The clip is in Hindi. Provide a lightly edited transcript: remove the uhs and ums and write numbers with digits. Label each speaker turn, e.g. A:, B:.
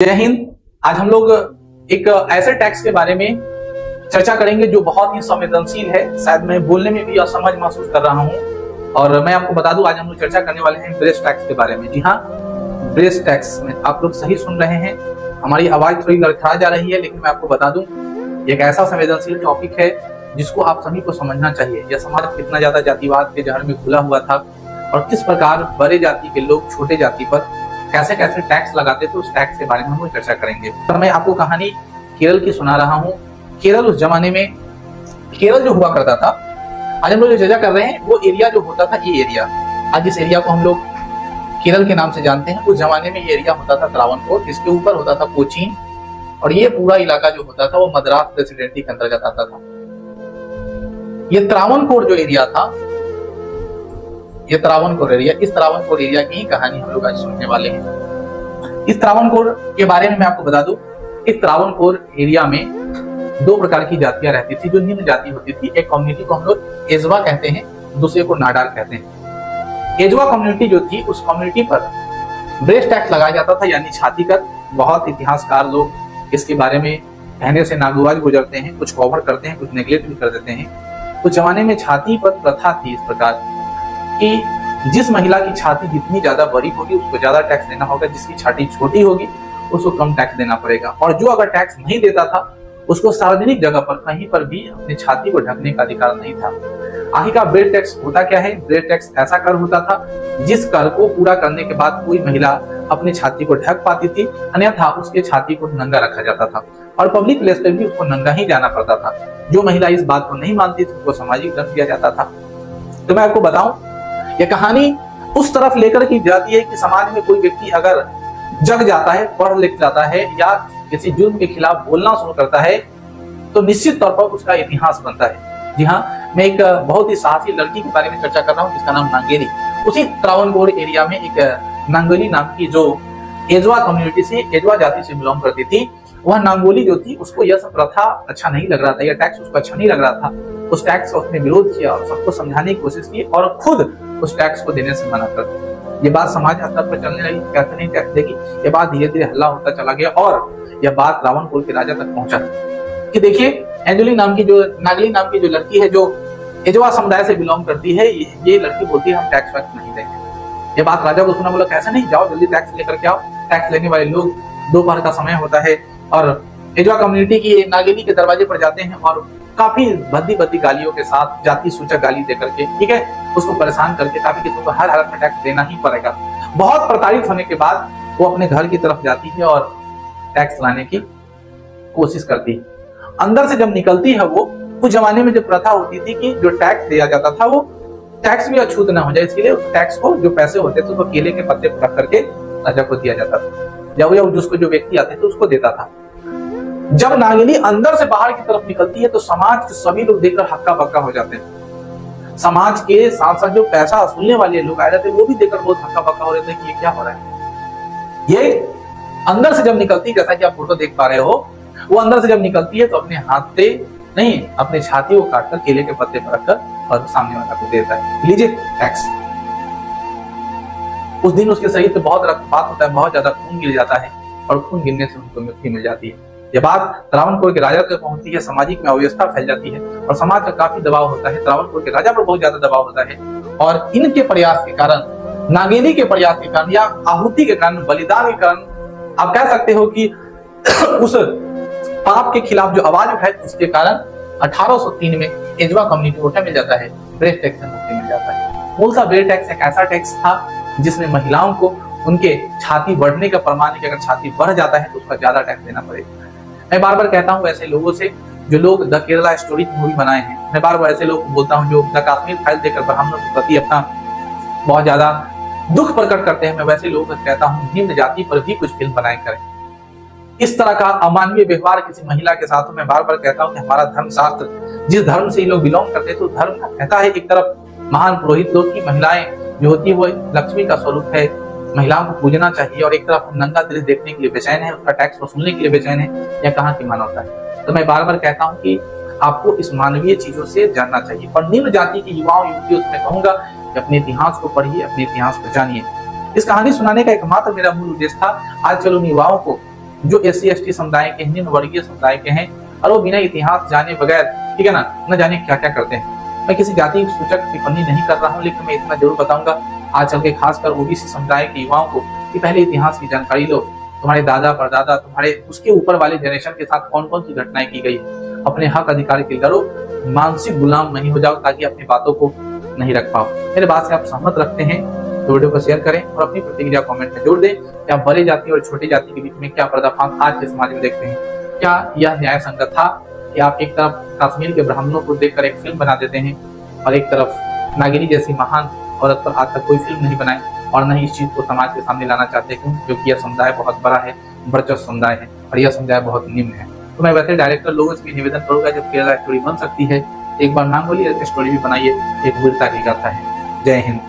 A: जय हिंद। आज हम लोग एक ऐसे टैक्स के बारे में चर्चा करेंगे जो बहुत ही संवेदनशील है। शायद मैं बोलने में भी असमझ महसूस कर रहा हूं। और मैं आपको बता दूं, आज हम लोग चर्चा करने वाले हैं ब्रेस्ट टैक्स के बारे में। जी हाँ, ब्रेस्ट टैक्स में आप लोग सही सुन रहे हैं। हमारी आवाज थोड़ी लड़खड़ा जा रही है, लेकिन मैं आपको बता दूं एक ऐसा संवेदनशील टॉपिक है जिसको आप सभी को समझना चाहिए। यह समाज कितना ज्यादा जातिवाद के जहर में घुला हुआ था और किस प्रकार बड़े जाति के लोग छोटे जाति पर कैसे कैसे टैक्स लगाते थे, उस टैक्स के बारे में हम लोग चर्चा करेंगे। तो मैं आपको कहानी केरल की सुना रहा हूँ। केरल उस जमाने में, केरल जो हुआ करता था, आज हम लोग जो चर्चा कर रहे हैं वो एरिया जो होता था, ये एरिया आज जिस एरिया को हम लोग केरल के नाम से जानते हैं, उस जमाने में ये एरिया होता था त्रावणकोर, इसके ऊपर होता था कोचीन, और ये पूरा इलाका जो होता था वो मद्रास प्रेसिडेंसी के अंतर्गत आता था। ये त्रावणकोर जो एरिया था, ये त्रावणकोर एरिया, इस त्रावणकोर एरिया की कहानी हम लोग आज सुनने वाले हैं। इस त्रावणकोर के बारे में मैं आपको बता दूं, इस त्रावणकोर एरिया में दो प्रकार की जातियां रहती थी जो निम्न जाति होती थी। एक कम्युनिटी को हम लोग एजवा कहते हैं, दूसरे को नाडार कहते हैं। एजवा कम्युनिटी जो थी, उस कम्युनिटी पर ब्रेस्ट टैक्स लगाया जाता था, यानी छाती कर। बहुत इतिहासकार लोग इसके बारे में कहने से नागुवाज गुजरते हैं, कुछ कवर करते हैं, कुछ नेग्लेक्ट भी कर देते हैं। उस जमाने में छाती पर प्रथा थी इस प्रकार कि जिस महिला की छाती जितनी ज्यादा बड़ी होगी उसको ज्यादा टैक्स देना होगा, जिसकी छाती छोटी होगी उसको कम टैक्स देना पड़ेगा। और जो अगर टैक्स नहीं देता था उसको सार्वजनिक जगह पर कहीं पर भी अपनी छाती को ढकने का अधिकार नहीं था। आखिरकार ब्रेस्ट टैक्स होता क्या है? ब्रेस्ट टैक्स ऐसा कर होता था जिस कर को पूरा करने के बाद कोई महिला अपनी छाती को ढक पाती थी, अन्यथा उसके छाती को नंगा रखा जाता था और पब्लिक प्लेस पर भी उसको नंगा ही जाना पड़ता था। जो महिला इस बात को नहीं मानती थी उसको सामाजिक दंड दिया जाता था। तो मैं आपको बताऊं, यह कहानी उस तरफ लेकर की जाती है कि समाज में कोई व्यक्ति अगर जग जाता है, पढ़ लिख जाता है या किसी जुर्म के खिलाफ बोलना शुरू करता है तो निश्चित तौर पर उसका इतिहास बनता है। जी हाँ, मैं एक बहुत ही साहसी लड़की के बारे में चर्चा कर रहा हूँ जिसका नाम नांगेली। उसी त्रावणकोर एरिया में एक नांगोली नाम की जो एजवा कम्युनिटी से, एजवा जाति से बिलोंग करती थी, वह नांगोली जो थी उसको यह सब प्रथा अच्छा नहीं लग रहा था, यह टैक्स उसको अच्छा नहीं लग रहा था। उस टैक्स का उसने विरोध किया और सबको समझाने की कोशिश की और खुद उस टैक्स को देने से मना कर दिया। ये बात समाज स्तर पर चलने लगी, कैसे नहीं टैक्स देगी। ये बात धीरे धीरे हल्ला होता चला गया और यह बात त्रावणकोर के राजा तक पहुंचा कि देखिए, एंजुली नाम की जो, नागली नाम की जो लड़की है जो एजवा समुदाय से बिलोंग करती है, ये लड़की बोलती है हम टैक्स वैक्स नहीं देंगे। ये बात राजा को सुना, बोला कैसे नहीं, जाओ जल्दी टैक्स लेकर के आओ। टैक्स लेने वाले लोग, दोपहर का समय होता है और एजवा कम्युनिटी की नागेली के दरवाजे पर जाते हैं और काफी भद्दी भद्दी गालियों के साथ, जाति सूचक गाली देकर के, ठीक है, उसको परेशान करके काफी कि तुमको हर हालत में टैक्स देना ही पड़ेगा। बहुत प्रताड़ित होने के बाद वो अपने घर की तरफ जाती है और टैक्स लाने की कोशिश करती है। अंदर से जब निकलती है वो, उस जमाने में जो प्रथा होती थी कि जो टैक्स दिया जाता था वो टैक्स भी अछूत ना हो जाए, इसलिए उस टैक्स को, जो पैसे होते थे, वो केले के पत्ते पर रख करके राजा को दिया जाता था, जब जिसको जो व्यक्ति आते थे उसको देता था। जब नागिनी अंदर से बाहर की तरफ निकलती है तो समाज के सभी लोग देखकर हक्का बक्का हो जाते हैं। समाज के साथ साथ जो पैसा वसूलने वाले लोग आए रहते वो भी देखकर बहुत हक्का बक्का हो रहे थे कि ये क्या हो रहा है। ये अंदर से जब निकलती, जैसा कि आप फोटो देख पा रहे हो, वो अंदर से जब निकलती है तो अपने हाथ से नहीं, अपने छाती को काटकर केले के पत्ते पर रखकर और सामने वाला को देता है, लीजिए टैक्स। उस दिन उसके शरीर पे बहुत रक्तपात होता है, बहुत ज्यादा खून गिर जाता है और खून गिरने से उनको मुक्ति मिल जाती है। ये बात त्रावणकोर के राजा तक पहुंचती है, सामाजिक में अव्यवस्था फैल जाती है और समाज का काफी दबाव होता है। त्रावणकोर के राजा पर बहुत ज्यादा दबाव होता है और इनके प्रयास के कारण, नागेली के प्रयास के कारण या आहुति के कारण, बलिदान के कारण, आप कह सकते हो कि उस पाप के खिलाफ जो आवाज उठाई, उसके कारण 1803 में एजवा कम्युनिटी को क्या मिल जाता है? ब्रेस्ट टैक्स से मुक्ति मिल जाता है। मूलतः ब्रेस्ट टैक्स एक ऐसा टैक्स था जिसमें महिलाओं को उनके छाती बढ़ने का प्रमाण है कि अगर छाती बढ़ जाता है तो उसका ज्यादा टैक्स देना पड़ेगा। मैं बार बार कहता हूँ ऐसे लोगों से जो लोग द केरला स्टोरी मूवी बनाए हैं, मैं बार बार ऐसे लोग बोलता हूँ जो द कश्मीर फाइल देखकर हम लोग के प्रति अपना बहुत ज्यादा दुख प्रकट करते हैं, मैं वैसे लोगों को कहता हूँ निम्न जाति पर भी कुछ फिल्म बनाए करें। इस तरह का अमानवीय व्यवहार किसी महिला के साथ, मैं बार बार कहता हूँ कि हमारा धर्मशास्त्र, जिस धर्म से ये लोग बिलोंग करते हैं, तो धर्म कहता है एक तरफ महान पुरोहित लोग की महिलाएं जो होती है वो लक्ष्मी का स्वरूप है, महिलाओं को पूजना चाहिए, और एक तरफ नंगा दृश्य देखने के लिए बेचैन है, उसका टैक्स वसूलने के लिए बेचैन है। यह कहाँ की मानवता है? तो मैं बार बार कहता हूँ कि आपको इस मानवीय चीजों से जानना चाहिए। और निम्न जाति के युवाओं युवतियों से मैं कहूंगा कि अपने इतिहास को पढ़िए, अपने इतिहास को जानिए। इस कहानी सुनाने का एकमात्र मेरा मूल उद्देश्य था आज चलो युवाओं को जो SC/ST समुदाय के हैं, निम्न वर्गीय समुदाय के हैं, और वो बिना इतिहास जाने बगैर, ठीक है ना, न जाने क्या क्या करते हैं। मैं किसी जाति सूचक टिप्पणी नहीं कर रहा हूँ, लेकिन मैं इतना जरूर बताऊंगा आजकल के खासकर ओबीसी समुदाय के युवाओं को कि पहले इतिहास की जानकारी लो। तुम्हारे दादा परदादा, तुम्हारे उसके ऊपर वाले जनरेशन के साथ कौन कौन सी घटनाएं की गई, अपने हक अधिकार के लड़ो, मानसिक गुलाम नहीं हो जाओ ताकि अपनी बातों को नहीं रख पाओ। मेरे बात से आप सहमत रखते हैं तो वीडियो को शेयर करें और अपनी प्रतिक्रिया कमेंट में जोड़ दें कि आप बड़े जाति और छोटी जाति के बीच में क्या पर्दाफाश आज के समाज में देखते हैं। क्या यह न्याय संगत था कि आप एक तरफ कश्मीर के ब्राह्मणों को देखकर एक फिल्म बना देते हैं और एक तरफ नागिनी जैसी महान औरत पर आज तक कोई फिल्म नहीं बनाई और न ही इस चीज को समाज के सामने लाना चाहते क्यों? क्योंकि यह समुदाय बहुत बड़ा है, वर्चस्व समुदाय है और यह समुदाय बहुत निम्न है। तो मैं वैसे डायरेक्टर लोगों से भी निवेदन करूंगा, जब केरला स्टोरी बन सकती है एक बार नाम बोलिए, स्टोरी भी बनाइए, एक वीरता की गाथा है। जय हिंद।